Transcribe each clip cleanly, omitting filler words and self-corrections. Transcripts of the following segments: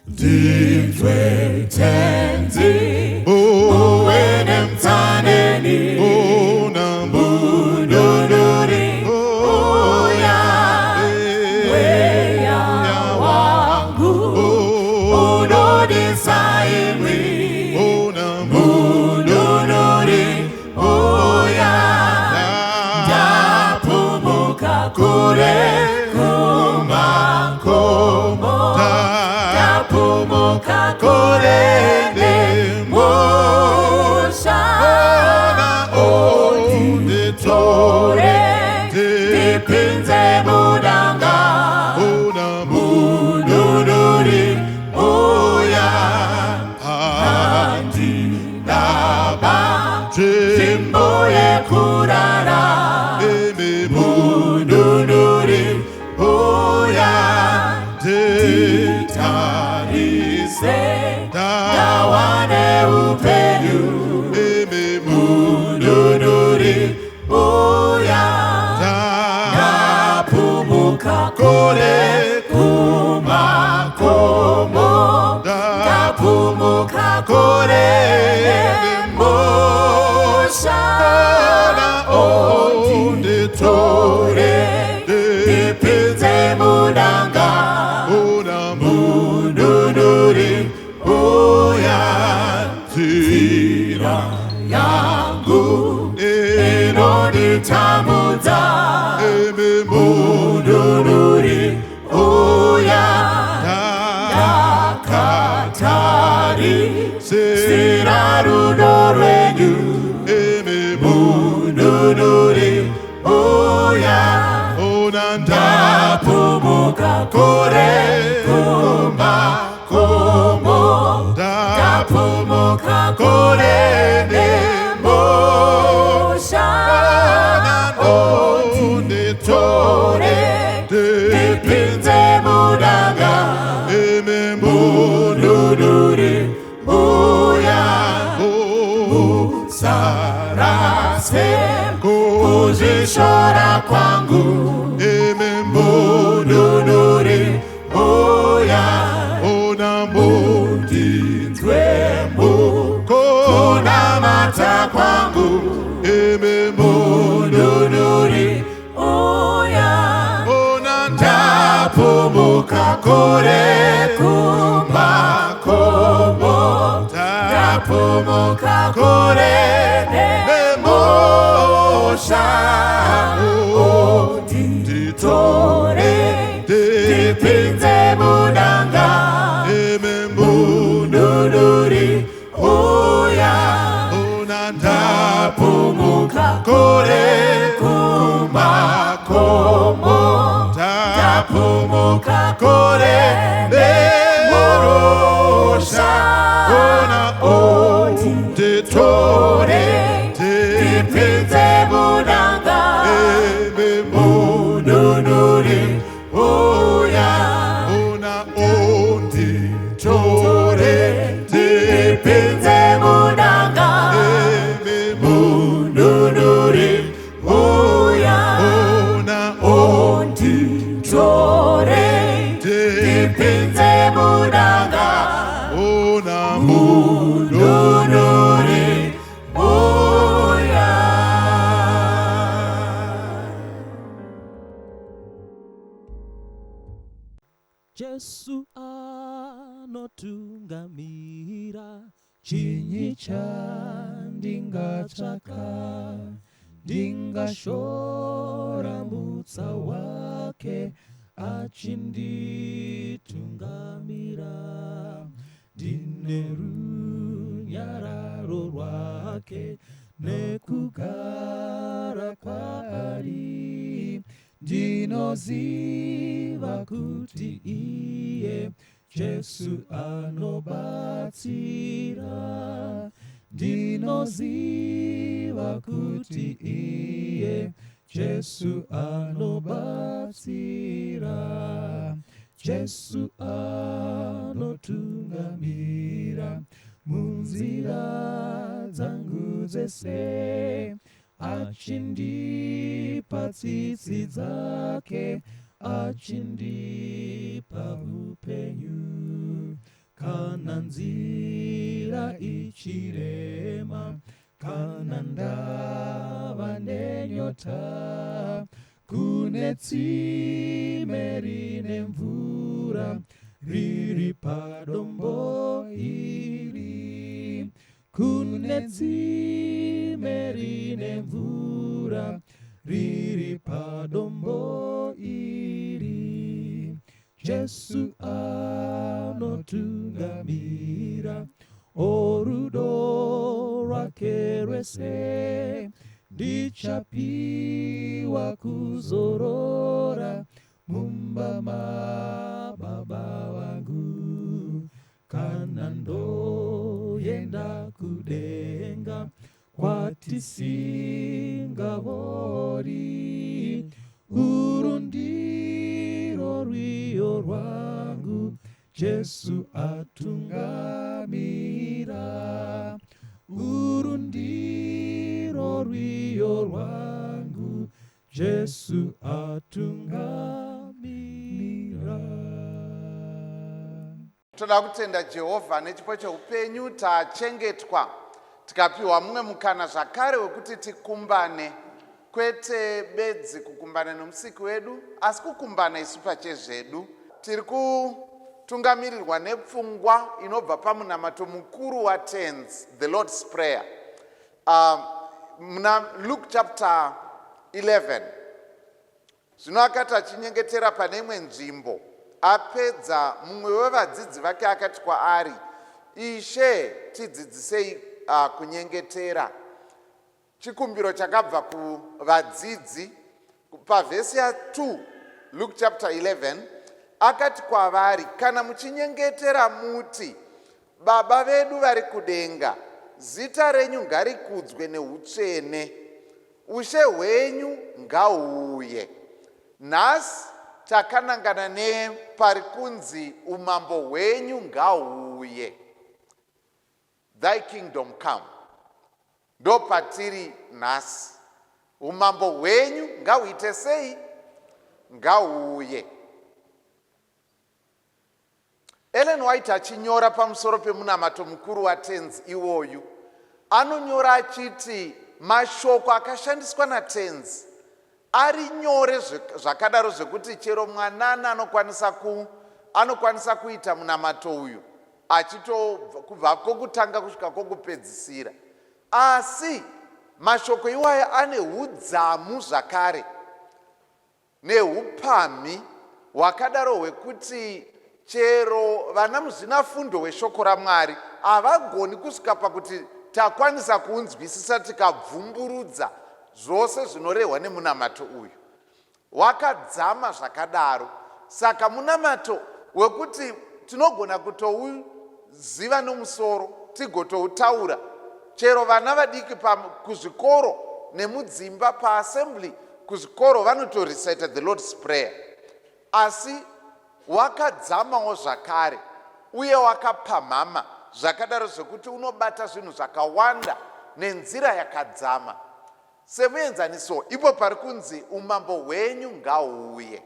Didwe tenzi uwene mtaneni Mundunuri uya weya wangu Unodi saimwi Mundunuri uya Japumuka kure kumakomo Japumuka kure nemusha Tore dipinze mudanga Mundunuri uya Andi daba Jimboye kurara Mundunuri uya Ditarise dawane upenyu Mundunuri uya Napumuka kore kumakomo Napumuka kore mosha Onditore dipinze mudanga Mundunuri uya Zira yangu inonitamudza Mundunuri uya Dakatari sira rudo rwenyu Mundunuri uya Ndapumuka kore kumakomo Ndapumuka kore nemosha Onditore dipinze mudanga Mundunuri uya Sarase kuzishora kwangu Mundunuri uya Mundinzwemu kuna mata kwangu Mundunuri uya Ndapumuka kore kumakomo Ndapumuka kore nemosha Onditore dipinze mudanga Mundunuri uya Ndapumuka kore kumakomo Ndapumuka kore nemosha Onditore dipinze mudanga Mundunuri uya Onditore dipinze mudanga Mundunuri uya Onditore dipinze mudanga Mundunuri uya Jesu anotungamira chinyi chandingatsvaka ndingashora mutsa wake achinditungamira ndine runyararo rwake nekugara kwaari ndinoziva kuti iye Jesu anobatsira ndinoziva kuti iye Jesu anobatsira Jesu anotungamira munzira dzangu dzese achindipa tsitsi dzake achindipa upenyu kana nzira ichirema, kana ndava nenyota, kune tsime rine mvura riri padombo iri, kune tsime rine mvura riri padombo iri. Jesu anotungamira, orudo rwake rwese ndichapiwa kuzorora mumba mababa vangu, kana ndoenda kudenga kwatisingavori, uru ndiro rwiyo rwangu Jesu atungamira, uru ndiro rwiyo rwangu Jesu atungamira. Toda kutenda Jehovha nechipo cheupenyu tachengetwa, tikapiwa mumwe mukana zvakare wekuti tikumbane, kwete bedzi kukumbana nomusiki wedu, asi kukumbana isu pachezvedu. Tiri kutungamirirwa nepfungwa inobva pamunamato mukuru wa10, the Lord's Prayer. Muna Luke chapter 11, zvino akati achinyengetera pane imwe nzvimbo, apedza mumwe wevadzidzi vake akati kwaari, Ishe, tidzidzisei kunyengetera. Chikumbiro chakabva kuvadzidzi. Pavhesi ya2 Luke chapter 11 akati kwavari, kana muchinyengetera muti, Baba vedu vari kudenga, zita renyu ngarikudzwe neutsvene, ushe hwenyu ngahuuye. Nhasi takanangana nepari kunzi umambo hwenyu ngahuuye, thy kingdom come. Ndo patiri nhasi. Umambo hwenyu ngahuite sei? Ngahuuye. Ellen White achinyora pamusoro pemunamato mukuru wa10 iwoyu, anonyora achiti mashoko akashandiswa na10 ari nyore zvakadaro zvekuti chero mwanana anokwanisa kuita munamato uyu achitobva kokutanga kusvika kokupedzisira. Asi mashoko iwaya ane hudzamu zvakare neupamhi hwakadaro hwekuti chero vana muzvinafundo weshoko raMwari havagoni kusvika pakuti takwanisa kuunzwisisa tikabvumburudza zvose zvinorehwa nemunamato uyu. Wakadzama zvakadaro. Saka munamato wekuti tinogona kutouziva nomusoro tigotoutaura, chero vana vadiki kuzvikoro nemudzimba paassembly kuzvikoro vanotorecite the Lord's Prayer. Asi wakadzamawo zvakare uye wakapamhama zvakadaro zvekuti unobata zvinhu zvakawanda nenzira yakadzama. Semuenzaniso, ipo pari kunzi umambo hwenyu ngahuuye.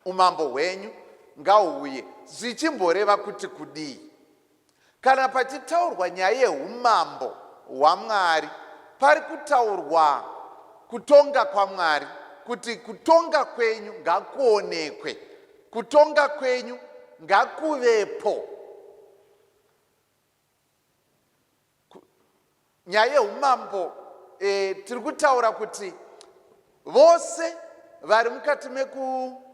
Umambo hwenyu ngahuuye zvichimboreva kuti kudii? Kana pachitaurwa nyaya yeumambo hwaMwari, pari kutaurwa kutonga kwaMwari, kuti kutonga kwenyu ngakuonekwe, kutonga kwenyu ngakuvepo. Nyaya yeumambo tiri kutaura kuti vose vari mukati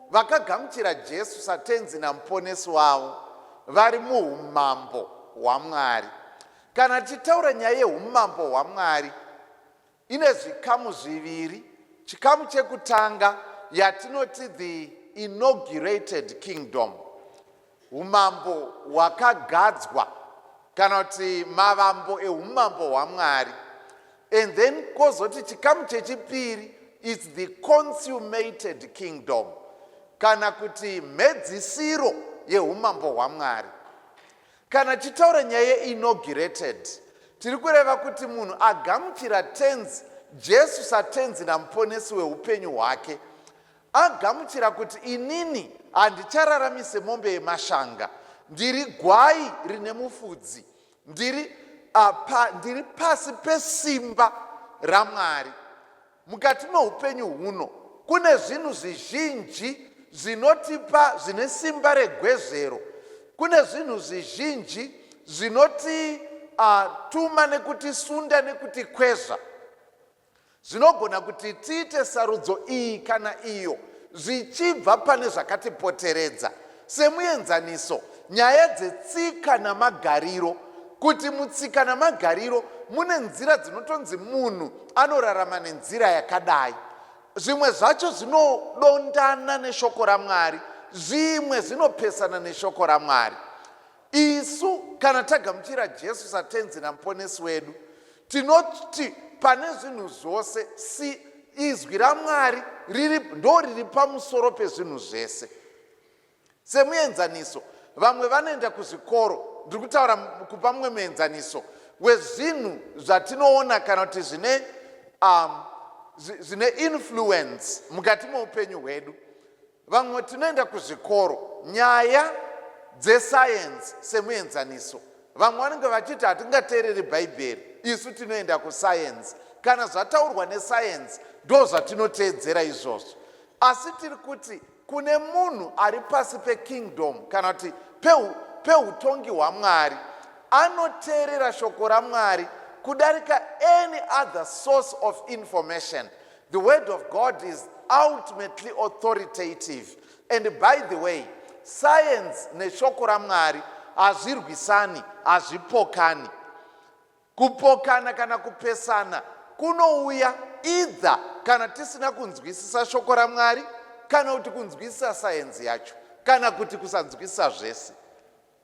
vakagamuchira Jesu satenzi namuponesi wavo vari muumambo hwaMwari. Kana tichitaura nyaya yeumambo hwaMwari, ine zvikamu zviviri. Chikamu chekutanga yatinoti the inaugurated kingdom, umambo hwakagadzwa, kana kuti mavambo eumambo hwaMwari. And then kozoti chikamu chechipiri is the consummated kingdom, kana kuti mhedzisiro yeumambo hwaMwari. Kana chitaura nyaya inaugurated, tiri kureva kuti munhu agamuchira tenzi Jesu satenzi namuponesi weupenyu hwake, agamuchira kuti inini handichararami semombe yemashanga, ndiri gwai rine mufudzi, ndiri pasi pesimba raMwari. Mukati meupenyu huno kune zvinhu zvizhinji zvinotipa zvine simba regwezero, kune zvinhu zvizhinji zvinotituma nekutisunda nekutikwezva, zvinogona kuti tiite sarudzo iyi kana iyo zvichibva pane zvakatipoteredza. Semuenzaniso, nyaya dzetsika namagariro, kuti mutsika namagariro mune nzira dzinotonzi munhu anorarama nenzira yakadai. Zvimwe zvacho zvinodondana neshoko raMwari, zvimwe zvinopesana neshoko raMwari. Isu kana tagamuchira Jesu satenzi namuponesi wedu, tinoti pane zvinhu zvose izwi raMwari ndo riri pamusoro pezvinhu zvese. Semuenzaniso, vamwe vanoenda kuzvikoro, ndiri kutaura kupa mumwe muenzaniso wezvinhu zvatinoona kana kuti zvine influence mukati meupenyu hwedu. Vamwe tinoenda kuzvikoro, nyaya dzesayensi semuenzaniso. Vamwe vanenge vachiti hatingateereri bhaibheri, isu tinoenda kusayensi. Kana zvataurwa nesayensi ndo zvatinoteedzera izvozvo. Asi tiri kuti kune munhu ari pasi pekingdom kana kuti peutongi hwaMwari, anoteerera shoko raMwari kudarika any other source of information. The word of God is ultimately authoritative. And by the way, science neshoko raMwari hazvirwisani, hazvipokani. Kupokana kana kupesana kunouya either kana tisina kunzwisisa shoko raMwari, kana kuti kunzwisisa sayensi yacho, kana kuti kusanzwisisa zvese.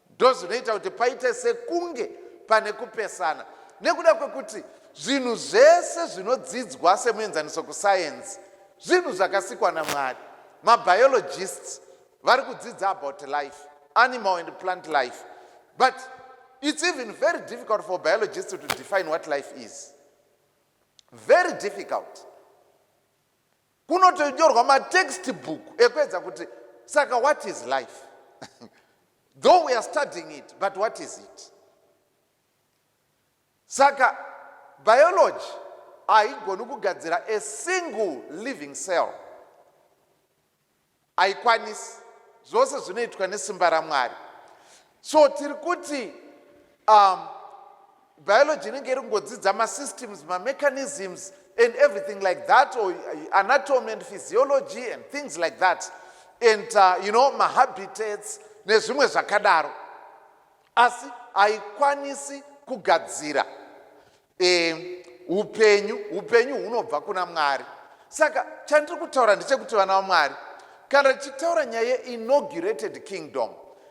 Ndo zvinoita kuti paite sekunge pane kupesana. Nekuda kwekuti zvinhu zvese zvinodzidzwa semuenzaniso kusayensi zvinhu zvakasikwa naMwari. Mabiologists vari kudzidza about life, animal and plant life. But it's even very difficult for biologists to define what life is. Very difficult. Kunotonyorwa matextbook ekuedza kuti saka what is life? Though we are studying it, but what is it? Saka biology haigoni kugadzira a single living cell. Haikwanisi. Zvose zvinoitwa nesimba raMwari. So tiri kuti biology inenge iri kungodzidza masystems, mechanisms and everything like that, or anatomy and physiology and things like that, and mahabitats nezvimwe zvakadaro. Asi haikwanisi kugadzira upenyu hunobva kuna Mwari. Saka chandiri kutaura ndechekuti vana vaMwari, kana tichitaura nyaya yeinaugurated kingdom,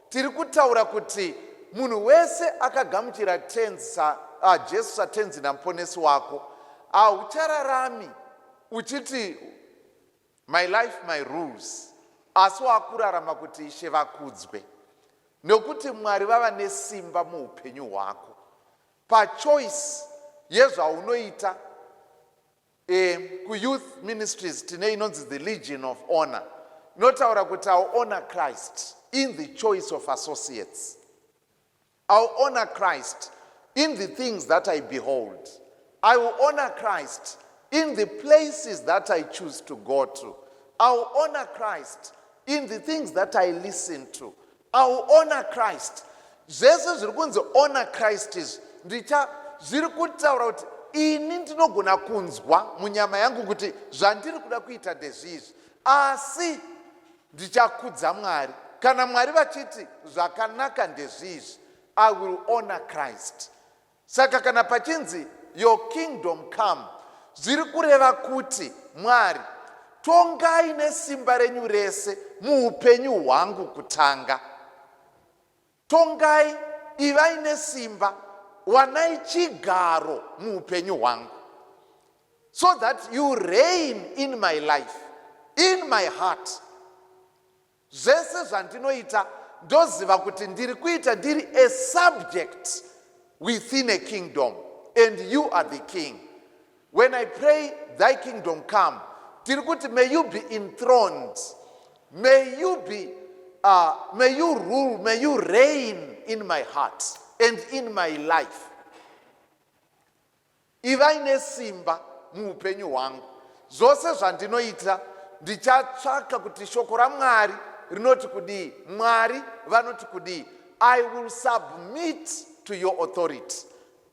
tiri kutaura kuti munhu wese akagamuchira Jesu satenzi namuponesi wako, hauchararami uchiti my life my rules, asi wakurarama kuti Ishe vakudzwe. Nokuti Mwari vava nesimba muupenyu hwako. Pachoice yezvaunoita, kuyouth ministries tine inonzi the Legion of Honor, inotaura kuti I will honor Christ in the choice of associates. I will honor Christ in the things that I behold. I will honor Christ in the places that I choose to go to. I will honor Christ in the things that I listen to. I will honor Christ. Zvese zviri kunzi honor Christ zviri kutaura kuti ini ndinogona kunzwa munyama yangu kuti zvandiri kuda kuita ndezvizvi, asi ndichakudza Mwari. Kana Mwari vachiti zvakanaka ndezvizvi, I will honor Christ. Saka kana pachinzi your kingdom come, zviri kureva kuti Mwari, tongai nesimba renyu rese muupenyu hwangu kutanga. Tongai, ivai nesimba, wanai chigaro muupenyu hwangu. So that you reign in my life, in my heart. Zvese zvandinoita ndoziva kuti ndiri kuita ndiri a subject within a kingdom, and you are the king. When I pray thy kingdom come, tiri kuti may you be enthroned, may you be may you rule, may you reign in my heart and in my life. Ivai nesimba muupenyu hwangu. Zvose zvandinoita ndichatsvaka kuti shoko raMwari rinoti kudii, Mwari vanoti kudii. I will submit to your authority.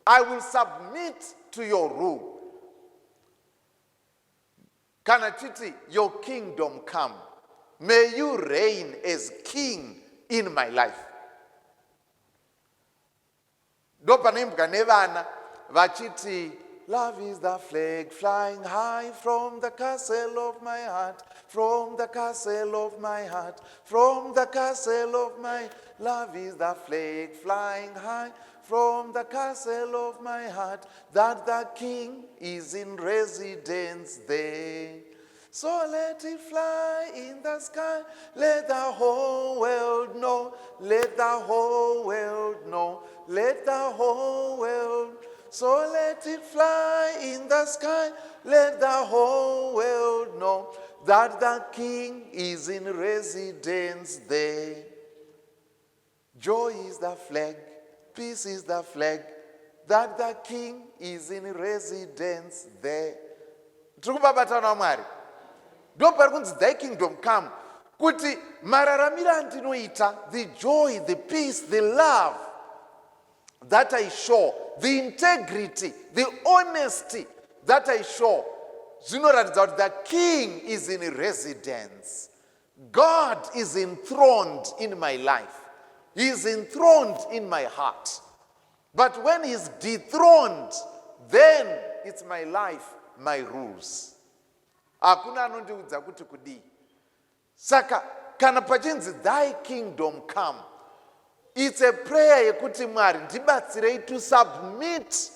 I will submit to your rule. Kana chiti, your kingdom come. May you reign as king in my life. Ndopanoimbwa nevana vachiti, love is the flag flying high from the castle of my heart, from the castle of my heart, from the castle of my. Love is the flag flying high from the castle of my heart, that the king is in residence there. So let it fly in the sky, let the whole world know, let the whole world know, let the whole world. So let it fly in the sky, let the whole world know, that the king is in residence there. Joy is the flag, peace is the flag, that the king is in residence there. Tikubabatana Mwari. Ndopari kunzi thy kingdom come. Kuti mararamiro andinoita, the joy, the peace, the love that I show, the integrity, the honesty that I show, zvinoratidza kuti the king is in residence. God is enthroned in my life. He is enthroned in my heart. But when he's dethroned, then it's my life, my rules. Hakuna anondiudza kuti kudii. Saka kana pachinzi thy kingdom come, it's a prayer yekuti Mwari ndibatsirei to submit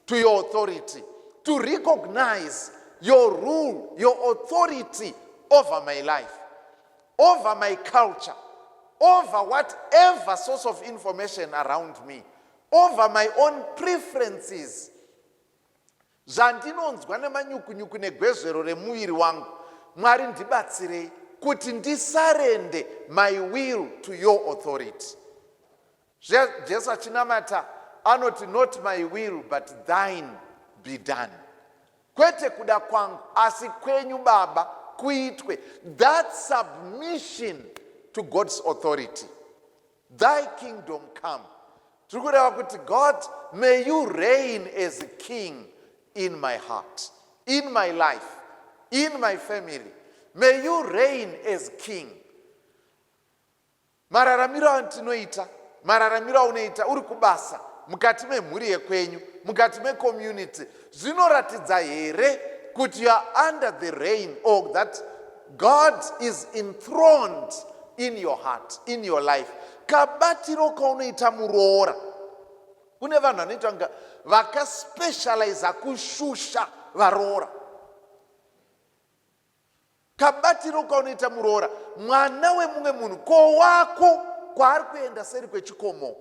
to your authority, to recognize your rule, your authority over my life, over my culture, over whatever source of information around me, over my own preferences. Zvandinonzwa nemanyukunyuku negwezvero remuviri wangu, Mwari ndibatsirei kuti ndisarende my will to your authority. Jesu achinamata anoti, not my will but thine be done. Kwete kuda kwangu asi kwenyu Baba kuitwe. That submission to God's authority. Thy kingdom come. Tirikureva kuti, God, may you reign as a king in my heart, in my life, in my family. May you reign as king. Mararamiro antinoita, mararamiro unoita uri kubasa, mukati memhuri yekwenyu, mukati mecommunity, zvinoratidza here kuti you are under the reign, or that God is enthroned in your heart, in your life. Kabatiro kaunoita muroora. Kune vanhu vanoita nga vakaspecializa kushusha varoora. Kabatiro kaunoita muroora. Mwana wemumwe munhu ko wako kwaari kuenda seri kwechikomo,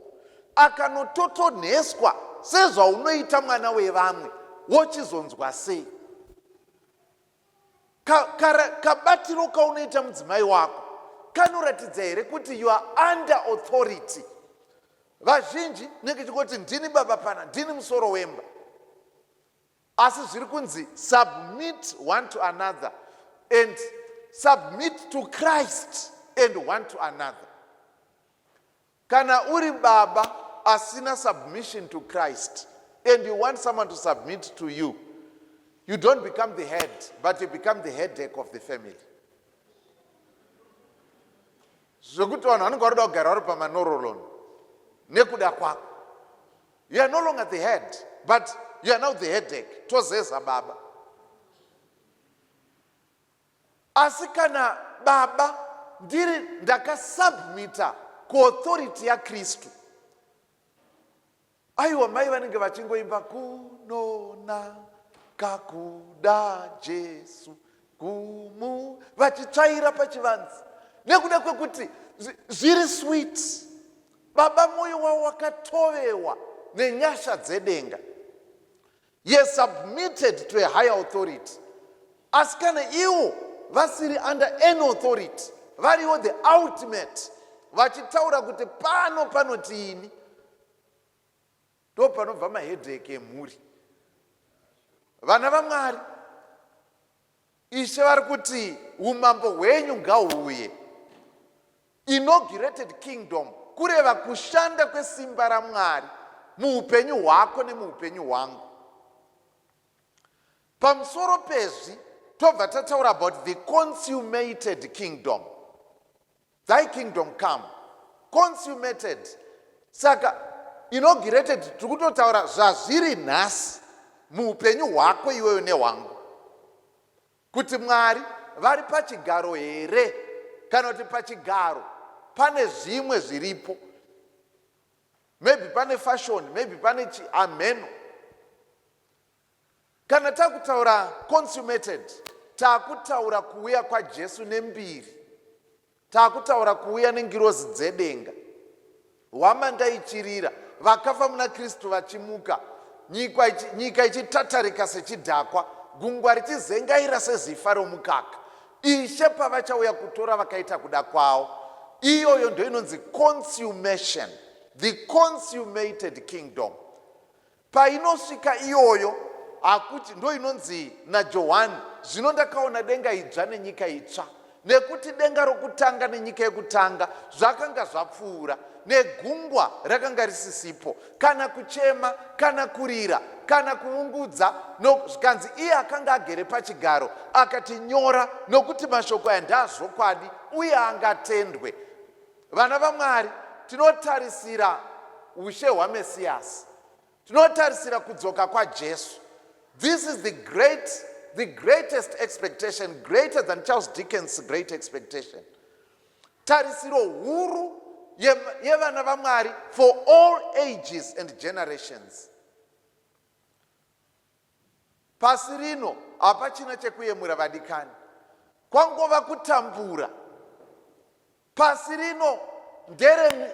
akanototonheswa sezvaunoita mwana wevamwe, wochizonzwa sei? Kabatiro kaunoita mudzimai wako kanoratidza here kuti you are under authority. Vazhinji nenge chikoti ndini baba pana, ndini musoro wemba. Asi zviri kunzi submit one to another and submit to Christ and one to another. Kana uri baba asina submission to Christ and you want someone to submit to you, you don't become the head, but you become the headache of the family. Zvokuti vanhu vanenge varida kugara vari pamanoroloni nekuda kwako. You are no longer the head, but you are now the headache. Tozeza baba. Asi kana baba ndiri ndakasubmita kuauthority yaKristu, aiwa mai vanenge vachingoimba kunona kakuda Jesu kumu, vachitsvaira pachivanze nekuda kwekuti zviri sweet. Baba moyo wavo wakatovewa nenyasha dzedenga. He has submitted to a higher authority. Asi kana iwo vasiri under any authority, variwo the ultimate, vachitaura kuti pano panotiini. Ndo panobva mahedheki emhuri. Vana vaMwari, Ishe vari kuti umambo hwenyu ngahuuye. Inaugurated kingdom kureva kushanda kwesimba raMwari muupenyu hwako nemuupenyu hwangu. Pamusoro pezvi tobva tataura about the consummated kingdom. Thy kingdom come. Consummated. Saka inaugurated tiri kutotaura zvazviri nhasi muupenyu hwako iweyo nehwangu. Kuti Mwari vari pachigaro here kana kuti pachigaro pane zvimwe zviripo. Maybe pane fashion, maybe pane chiameno. Kana takutaura consummated, takutaura kuuya kwaJesu nembiri. Takutaura kuuya nengirozi dzedenga. Hwamanda ichirira, vakafa muna Kristu vachimuka, nyika ichitatarika sechidhakwa, gungwa richizengaira sezifa romukaka. Ishe pavachauya kutora vakaita kuda kwavo. Iyoyo ndo inonzi consummation, the consummated kingdom. Painosvika iyoyo, akuti ndo inonzi naJohani, zvino ndakaona denga idzva nenyika itsva. Nekuti denga rokutanga nenyika yekutanga zvakanga zvapfuura, negungwa rakanga risisipo, kana kuchema, kana kurira, kana kuungudza. Zvikanzi iye akanga agere pachigaro akati nyora, nokuti mashoko aya ndazvokwadi uye angatendwe. Vana vaMwari, tinotarisira ushe hwaMesiyasi, tinotarisira kudzoka kwaJesu. This is the greatest expectation, greater than Charles Dickens' great expectation. Tarisiro huru yevana vaMwari for all ages and generations. Pasi rino hapachina chekuyemura vadikani, kwangova kutambura. Pasi rino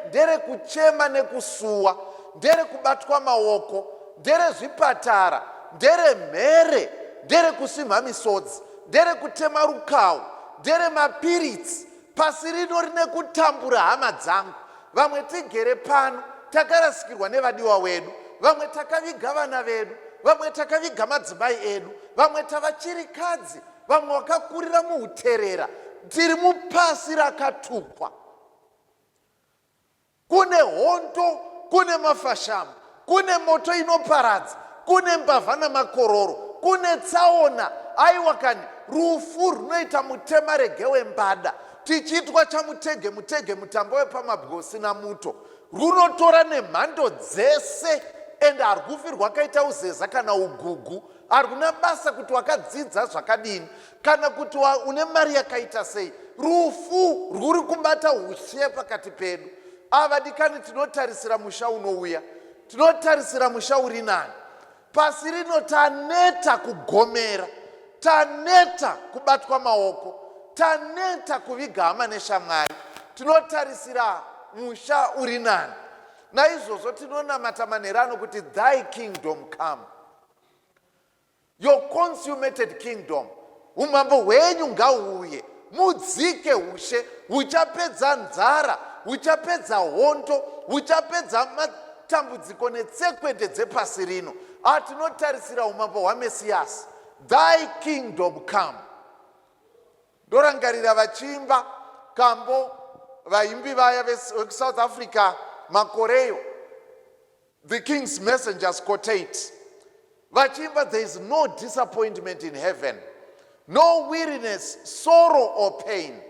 ndere kuchema nekusuwa, ndere kubatwa maoko, ndere zvipatara, ndere mhere, ndere kusimha misodzi, ndere kutema rukau, ndere mapiritsi. Pasi rino rine kutambura hama dzangu. Vamwe tigere pano takarasikirwa nevadiwa wedu, vamwe takaviga vana vedu, vamwe takaviga madzimai edu, vamwe tava chirikadzi, vamwe vakakurira muuterera. Tiri mupasi rakatukwa. Kune hondo, kune mafashamu, kune moto inoparadza, kune mbavha namakororo, kune tsaona. Aiwa kani, rufu runoita mutema rege wembada, tichitwa chamutege mutambo wepamabwosi namuto, runotora nemhando dzese. Ende harufi rwakaita uzeza kana ugugu, haruna basa kuti wakadzidza zvakadini kana kuti une mari yakaita sei. Rufu rwuri kubata ushe pakati pedu. Avadikani, tinotarisira musha unouya, tinotarisira musha uri nani. Pasi rino taneta kugomera, taneta kubatwa maoko, taneta kuviga hama neshamwari. Tinotarisira musha uri nani. Naizvozvo tinonamata manherano kuti thy kingdom come. Your consummated kingdom. Umambo hwenyu ngahuuye. Mudzike ushe, huchapedza nzara, huchapedza hondo, huchapedza matambudziko netsekwende dzepasi rino. Tinotarisira umambo hwaMesiyasi. Thy kingdom come. Ndorangarira vachiimba kambo vaimbi vaya veSouth Africa makoreyo, the king's messengers quotate vachimba, there is no disappointment in heaven, no weariness, sorrow or pain.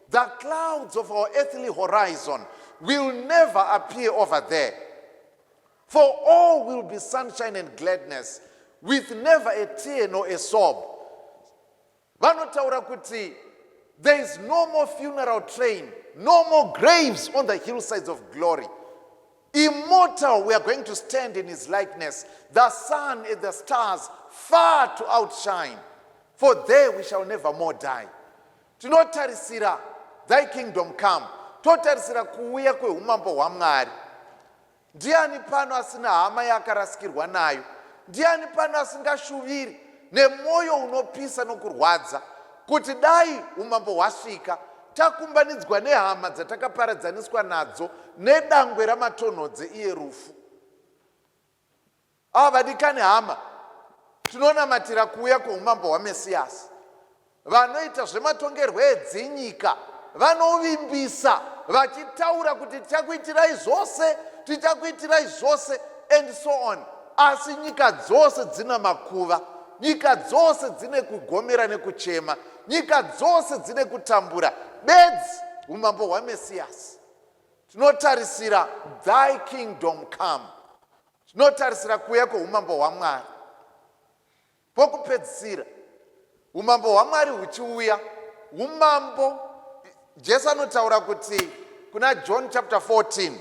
The clouds of our earthly horizon will never appear over there, for all will be sunshine and gladness, with never a tear nor a sob. Vanotaura kuti there is no more funeral train, no more graves on the hillsides of glory. Immortal, we are going to stand in his likeness, the sun and the stars far to outshine, for there we shall never more die. Tinotarisira thy kingdom come, totarisira kuuya kweumambo hwaMwari. Ndiani pano asina hama yakarasikirwa nayo? Ndiani pano asingashuviri nemwoyo unopisa nokurwadza kuti dai umambo hwasvika, takumbanidzwa nehama dzatakaparadzaniswa nadzo nedangwe ramatonhodze iye rufu. Vadikani hama, tinonamatira kuuya kweumambo hwamesiyasi. Vanoita zvematongerwo edzinyika vanovimbisa vachitaura kuti tichakuitirai zvose and so on. Asi nyika dzose dzina makuva, nyika dzose dzine kugomera nekuchema, nyika dzose dzine kutambura. Bedzi umambo hwamesiyasi. Tinotarisira thy kingdom come. Tinotarisira kuuya kweumambo hwaMwari. Pokupedzisira umambo hwaMwari huchiuya, umambo, Jesu anotaura kuti kuna John chapter 14,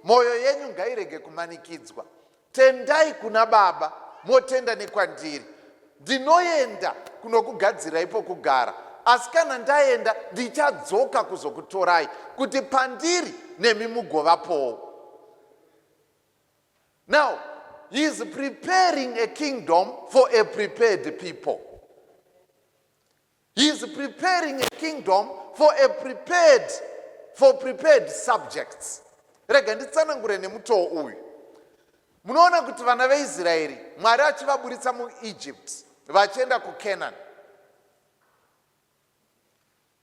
moyo yenyu ngairege kumanikidzwa. Tendai kuna Baba, motenda nekwandiri. Ndinoenda kunokugadzirai pokugara, asi kana ndaenda ndichadzoka kuzokutorai, kuti pandiri nemi mugovapowo. Now, he is preparing a kingdom for a prepared people. He is preparing a kingdom for prepared subjects. Rega nditsanangure nemutoo uyu. Munoona kuti vana veIsraeri, Mwari achivaburitsa muEgypt vachienda kuCanaan.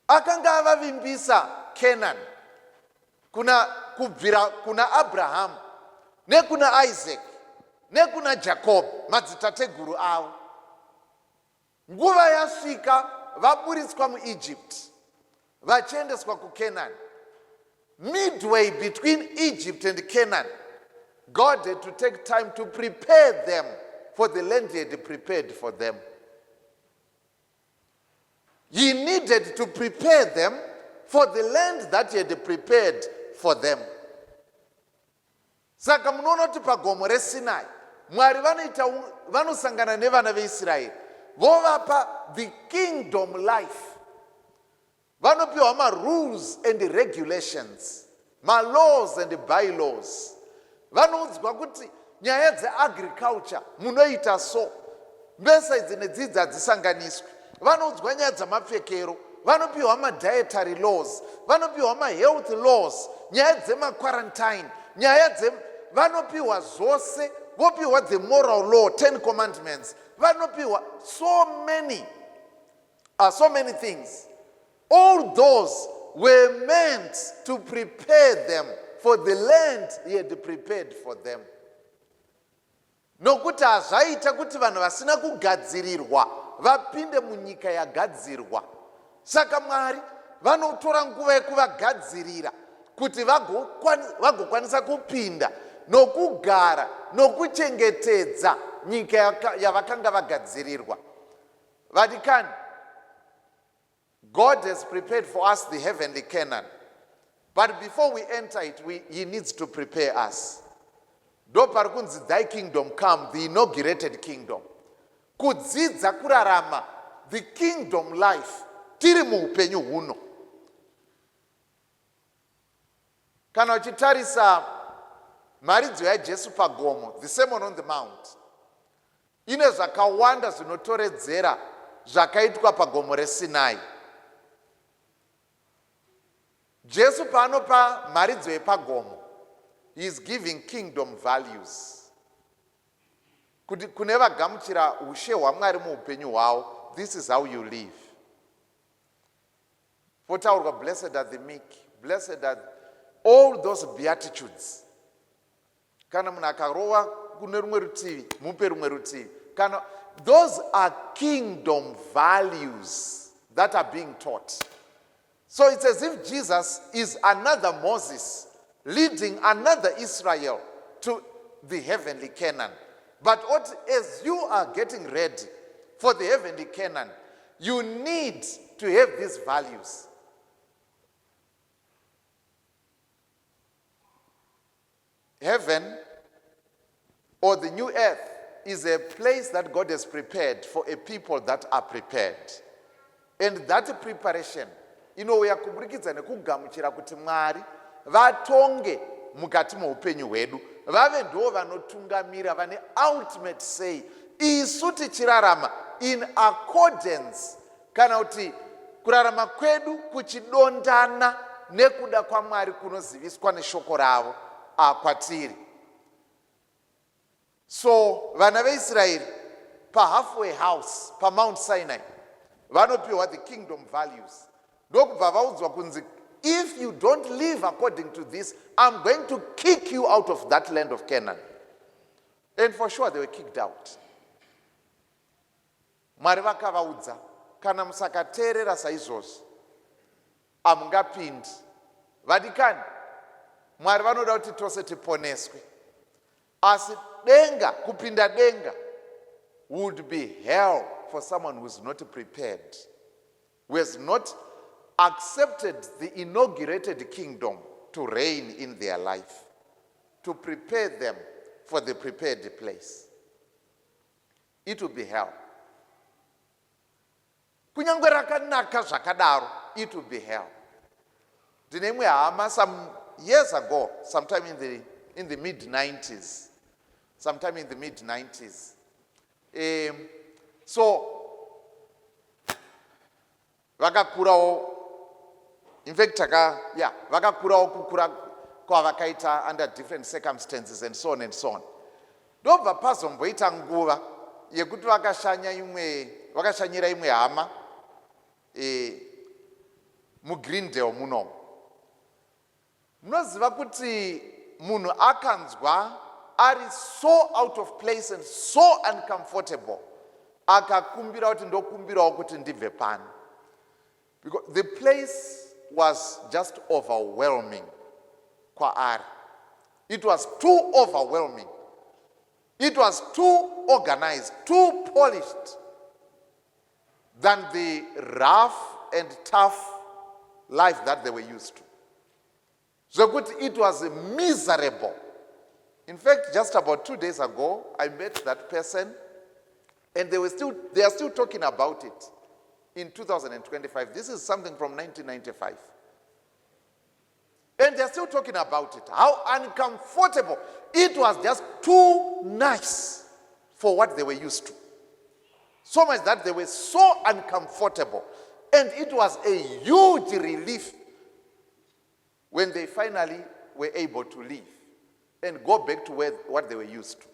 Akanga avavimbisa Canaan kubvira kuna Abraham, nekuna Isaac, nekuna Jacob, madzitateguru avo. Nguva yasvika vaburitswa muEgypt vachiendeswa kuCanaan. Midway between Egypt and Canaan, God had to take time to prepare them for the land he had prepared for them. He needed to prepare them for the land that he had prepared for them. Saka munoona kuti pagomo reSinai, Mwari vanosangana nevana veIsraeri, vovapa the kingdom life. Vanopiwa ma-rules and regulations, ma-laws and bylaws. Vanoudzwa kuti nyaya dzeagriculture munoita so, mbesa idzi nedzidzi hadzisanganiswi. Vanoudzwa nyaya dzamapfekero, vanopiwa ma-dietary laws, vanopiwa ma-health laws, nyaya dzema-quarantine, vanopiwa zvose, vopiwa the moral law, 10 commandments, vanopiwa so many things. All those were meant to prepare them for the land he had prepared for them. Nokuti hazvaita kuti vanhu vasina kugadzirirwa vapinde munyika yagadzirwa. Saka Mwari vanotora nguva yekuvagadzirira kuti vagokwanisa kupinda nokugara nokuchengetedza nyika yavakanga vagadzirirwa. Vadikani, God has prepared for us the heavenly Canaan. But before we enter it, he needs to prepare us. Do parikunzi thy kingdom come, the inaugurated kingdom. Kudzidza kurarama, the kingdom life, tiri muupenyu huno. Kana uchitarisa maridzo yaJesu pagomo, the Sermon on the Mount, ine zvakawanda zvinotoredzera zvakaitwa pagomo reSinai. Jesu paanopa maridzo yepagomo, he is giving kingdom values. Kuti kune vagamuchira ushe hwaMwari muupenyu hwavo, this is how you live. Potaurwa, blessed are the meek, blessed are all those beatitudes. Kana munhu akarowa kune rumwe rutivi, mupe rumwe rutivi. Those are kingdom values that are being taught. So it's as if Jesus is another Moses leading another Israel to the heavenly Canaan. But as you are getting ready for the heavenly Canaan, you need to have these values. Heaven, or the new earth, is a place that God has prepared for a people that are prepared. And that preparation, inouya kuburikidza nekugamuchira kuti Mwari vatonge mukati muupenyu hwedu, vave ndo vanotungamira, vane ultimate say, isu tichirarama in accordance, kana kuti kurarama kwedu kuchidondana nekuda kwaMwari kunoziviswa neshoko ravo kwatiri. So vana veIsraeri pahalfway house paMount Sinai vanopiwa the kingdom values. Ndokubva vaudzwa kunzi, if you don't live according to this, I'm going to kick you out of that land of Canaan. And for sure they were kicked out. Mwari vakavaudza, kana musakateerera saizvozvi hamungapindi. Vadikani, Mwari vanoda kuti tose tiponeswe. Asi denga, kupinda denga would be hell for someone who is not prepared, who has not accepted the inaugurated kingdom to reign in their life, to prepare them for the prepared place. It will be hell. Kunyangwe rakanaka zvakadaro, it will be hell. Ndine imwe hama some years ago, sometime in the mid-90s, so vakakurawo, in fact vakakurawo kukura kwavakaita under different circumstances and so on and so on. Ndobva pazomboita nguva yekuti vakashanyira imwe hama muGreendale muno. Munoziva kuti munhu akanzwa ari so out of place and so uncomfortable, akakumbira kuti ndokumbirawo kuti ndibve pano, because the place was just overwhelming kwaari. It was too overwhelming. It was too organized, too polished than the rough and tough life that they were used to. So it was miserable. In fact, just about 2 days ago, I met that person, and they are still talking about it in 2025. This is something from 1995. And they're still talking about it. How uncomfortable. It was just too nice for what they were used to. So much that they were so uncomfortable. And it was a huge relief when they finally were able to leave and go back to what they were used to.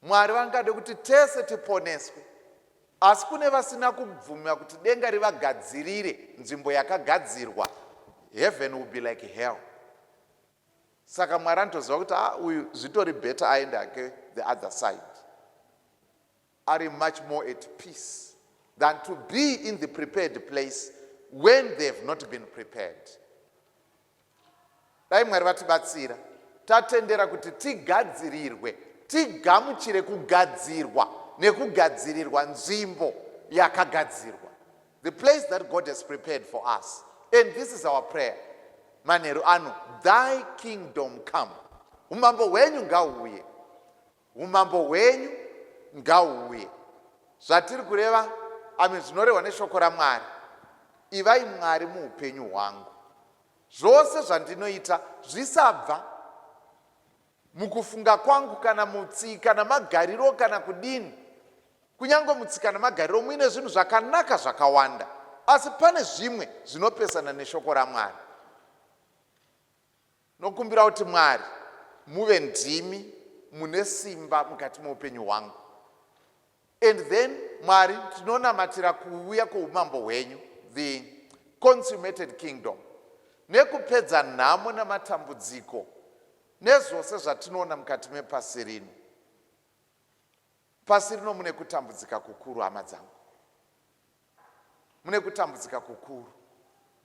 Mwari vangade kuti tese tiponeswe, asi kune vasina kubvumira kuti denga rivagadzirire nzvimbo yakagadzirwa. Heaven will be like hell. Saka Mwari anotoziva kuti uyu zvitori better aende hake the other side. Are much more at peace than to be in the prepared place when they have not been prepared. Dai Mwari vatibatsira, tatendera kuti tigadzirirwe, tigamuchire kugadzirwa nekugadzirirwa nzvimbo yakagadzirwa. The place that God has prepared for us. And this is our prayer. Manheru ano, thy kingdom come. Umambo wenyu ngauye. Umambo wenyu ngauye. Zvatiri kureva, zvinorehwa neshoko raMwari. Ivai Mwari muupenyu hwangu. Zvose zvandinoita zvisabva mukufunga kwangu kana mutsika namagariro kana kudini. Kunyange mutsika namagariro muine zvinhu zvakanaka zvakawanda. Asi pane zvimwe zvinopesana neshoko raMwari. Nokumbira kuti Mwari muve ndimi mune simba mukati muupenyu hwangu. And then Mwari tinonamatira kuuya kwoumambo hwenyu, the consummated kingdom, nekupedza nhamo namatambudziko nezvose zvatinoona mukati mepasi rino. Pasi rino mune kutambudzika kukuru, hama dzangu. Mune kutambudzika kukuru.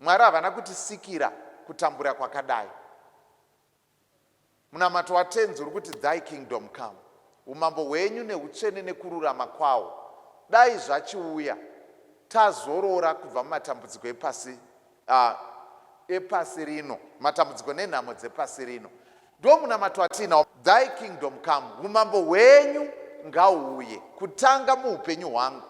Mwari havana kutisikira kutambura kwakadai. Munamato watenzi uri kuti thy kingdom come. Umambo hwenyu neutsvene nekururama kwawo dai zvachiuya, tazorora kubva mumatambudziko epasi rino, matambudziko nenhamo dzepasi rino. Ndo munamato watinawo, thy kingdom come. Umambo hwenyu ngauye kutanga muupenyu hwangu.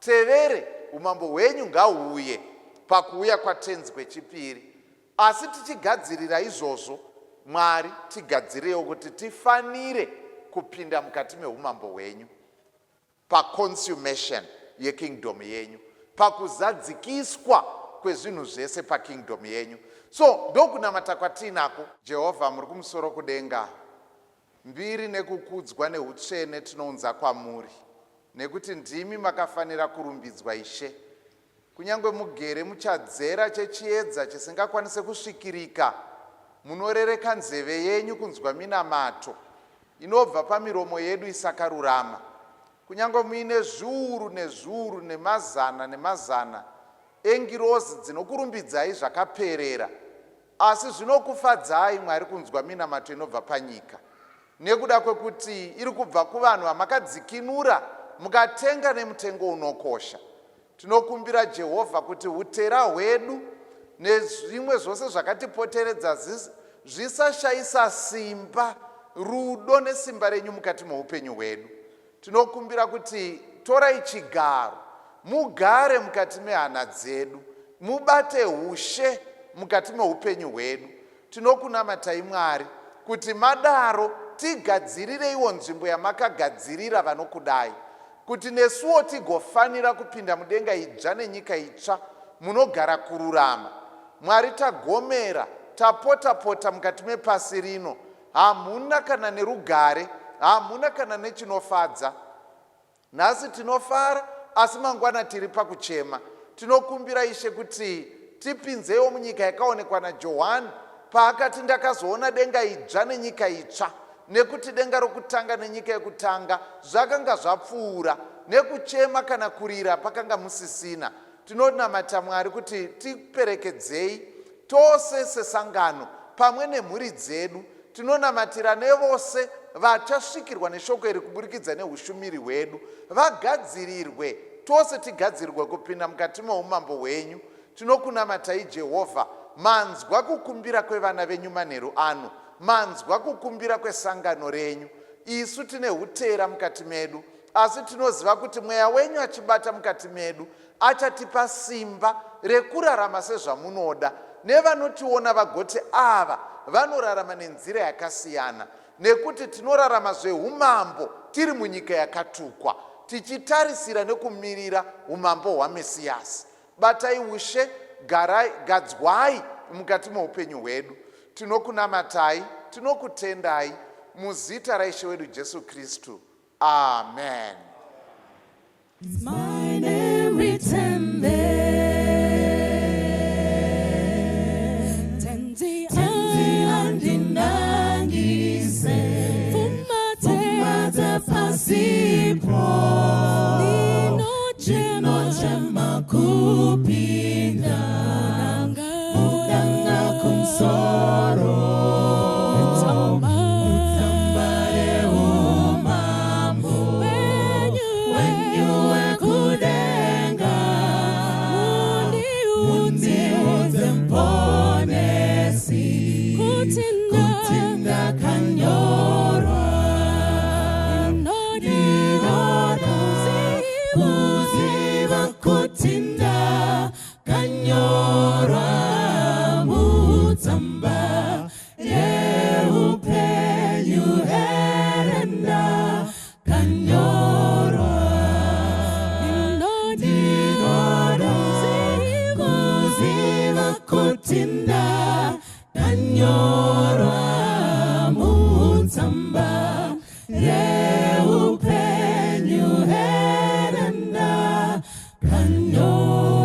Tevere umambo hwenyu ngauye pakuuya kwatenzi kwechipiri. Asi tichigadzirira izvozvo, Mwari tigadzirewo kuti tifanire kupinda mukati meumambo hwenyu, paconsummation yekingdom yenyu. pakuzadzikiswa kwezvinhu zvese pakingdom yenyu. So ndokunamata kwatinako. Jehovha muri kumusoro kudenga, mbiri nekukudzwa neutsvene tinounza kwamuri, nekuti ndimi makafanira kurumbidzwa Ishe. Kunyange mugere muchadzera chechiedza chisingakwanise kusvikirika, munorereka nzeve yenyu kunzwa minamato inobva pamiromo yedu isakarurama. Kunyange muine zviuru nezviuru nemazana nemazana engirozi dzinokurumbidzai zvakaperera, asi zvinokufadzai Mwari kunzwa minamato inobva panyika, nekuda kwekuti iri kubva kuvanhu vamakadzikinura mukatenga nemutengo unokosha. Tinokumbira Jehovha kuti utera hwedu nezvimwe zvose zvakatipoteredza zvisashayisa simba, rudo nesimba renyu mukati meupenyu hwedu. Tinokumbira kuti torai chigaro, mugare mukati mehana dzedu, mubate ushe mukati meupenyu hwedu. Tinokunamatai Mwari kuti madaro tigadzirireiwo nzvimbo yamakagadzirira vanokudai, kuti nesuwo tigofanira kupinda mudenga idzva nenyika itsva munogara kururama. Mwari, tagomera, tapota-pota mukati mepasi rino, hamuna kana nerugare, hamuna kana nechinofadza. Nhasi tinofara, asi mangwana tiri pakuchema. Tinokumbira Ishe kuti tipinzewo munyika yakaonekwa naJohani paakati ndakazoona denga idzva nenyika itsva, nekuti denga rokutanga nenyika yekutanga zvakanga zvapfuura, nekuchema kana kurira pakanga musisina. Tinonamata Mwari kuti tiperekedzei tose sesangano pamwe nemhuri dzedu. Tinonamatira nevose vachasvikirwa neshoko iri kuburikidza neushumiri hwedu, vagadzirirwe, tose tigadzirirwe kupinda mukati meumambo hwenyu. Tinokunamatai Jehovha, manzwa kukumbira kwevana venyu manheru ano, manzwa kukumbira kwesangano renyu. Isu tine utera mukati medu, asi tinoziva kuti mweya wenyu achibata mukati medu achatipa simba rekurarama sezvamunoda. Nevanotiona vagoti ava vanorarama nenzira yakasiyana, nekuti tinorarama zvehumambo tiri munyika yakatukwa, tichitarisira nekumirira umambo hwaMesiyasi. Batai ushe, gadzwai mukati meupenyu hwedu. Tinokunamatai, tinokutendai muzita raIshe wedu Jesu Kristu. Amen. It's my name written there. Tenzi andinangise fumate pasipo ninochema kupinda udanga kumsoro kutinda kanyorwa kuziva kutinda kanyorwa mutsamba yeupenyu herenda kanyorwa kuziva kutinda kanyorwa mutsamba yeupenyu herenda kanyorwa.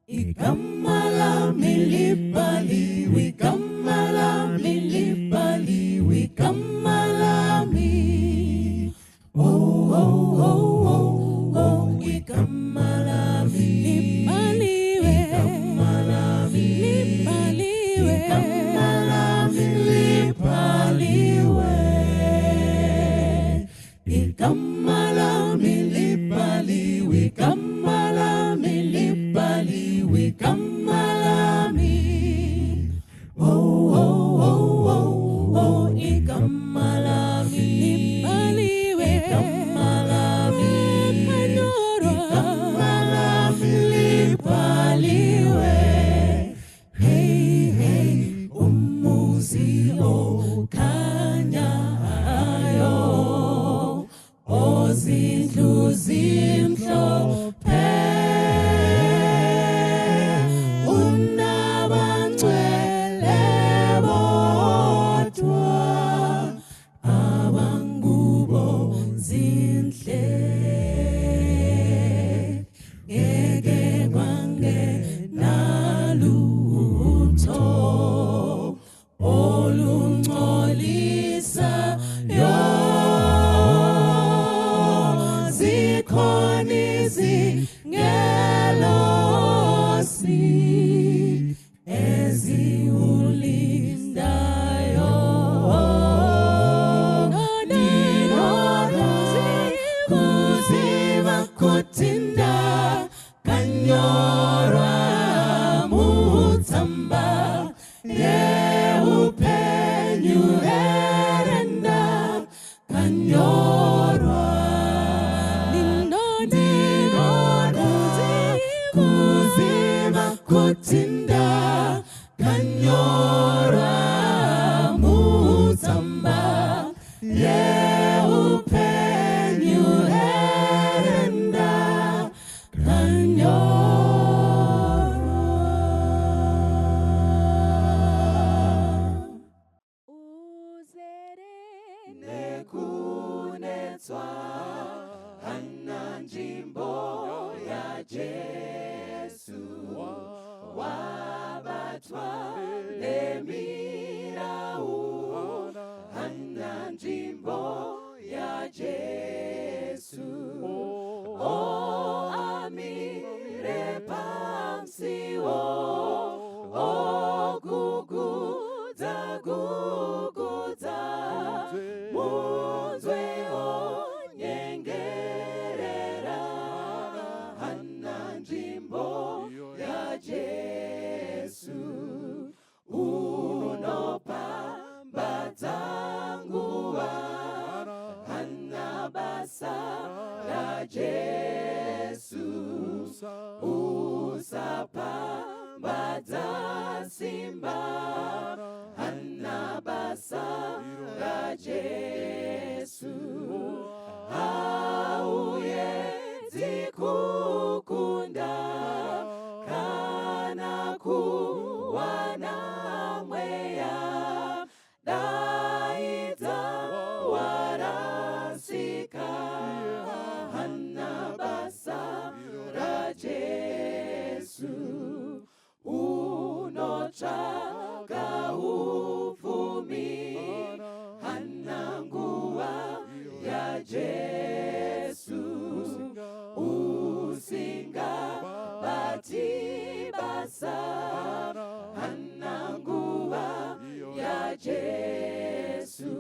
Ikamala milipali, ikamala milipali, ikamala mi. Oh oh oh oh oh, ikamala milipali. Kamala milipali, we kamala milipali, we kamala mi. Oh oh oh oh oh, ikamala milipali, we kamala mi. Kamala milipali, we. Hey hey, umuzi o kanya ayo. Ozindlu tinda kanyorwa mutsamba yeupenyu herenda kanyorwa ndinoda kuziva kutinda kanyorwa mutsamba yeupenyu herenda kanyorwa uzere nekunetswa hana nzvimbo yaJesu wabatwa nemirau hana nzvimbo yaJesu amire pamsiwo gugudza munzwe onyengerera hana nzvimbo yaJesu unopambadza nguva hana basa raJesu usapambadza simba hana basa raJesu hauedzi kukunda kana kuwana mweya daidza warasika hana basa raJesu unotsvaka upfumi hana nguva yaJesu usingabati basa hana nguva yaJesu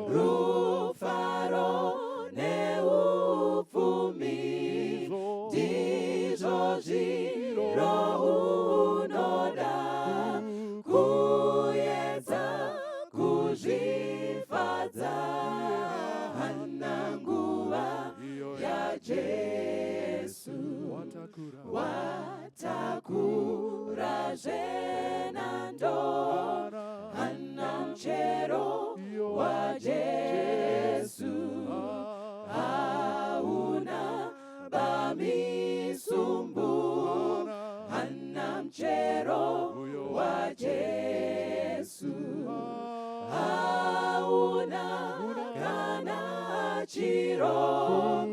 rufaro neupfumi ndizvo zviro unoda kuedza kuzvifadza hana nguva yaJesu watakura zvenando hana mchero waJesu hauna bamisumbu hana mchero waJesu hauna kana chiro